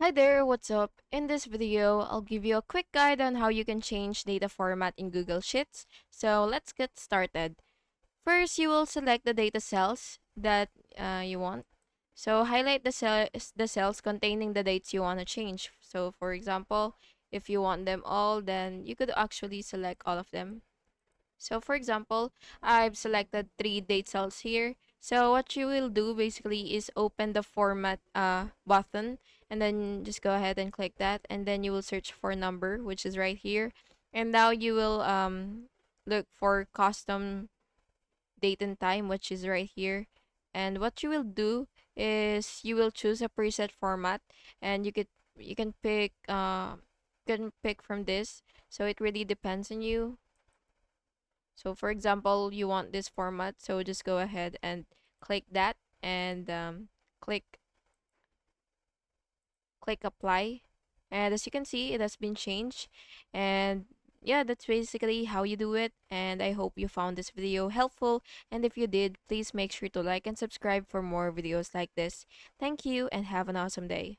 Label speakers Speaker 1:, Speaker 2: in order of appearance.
Speaker 1: Hi there, what's up? In this video, I'll give you a quick guide on how you can change data format in Google Sheets. So let's get started. First, you will select the data cells that you want. So highlight the cells containing the dates you want to change. So for example, if you want them all, then you could actually select all of them. So for example, I've selected three date cells here. So what you will do basically is open the format button and then just go ahead and click that, and then you will search for number, which is right here. And now you will look for custom date and time, which is right here. And what you will do is you will choose a preset format, and you can pick from this. So it really depends on you. So for example, you want this format, so just go ahead and click that, and click click apply. And as you can see, it has been changed. And yeah, that's basically how you do it. And I hope you found this video helpful. And if you did, please make sure to like and subscribe for more videos like this. Thank you and have an awesome day.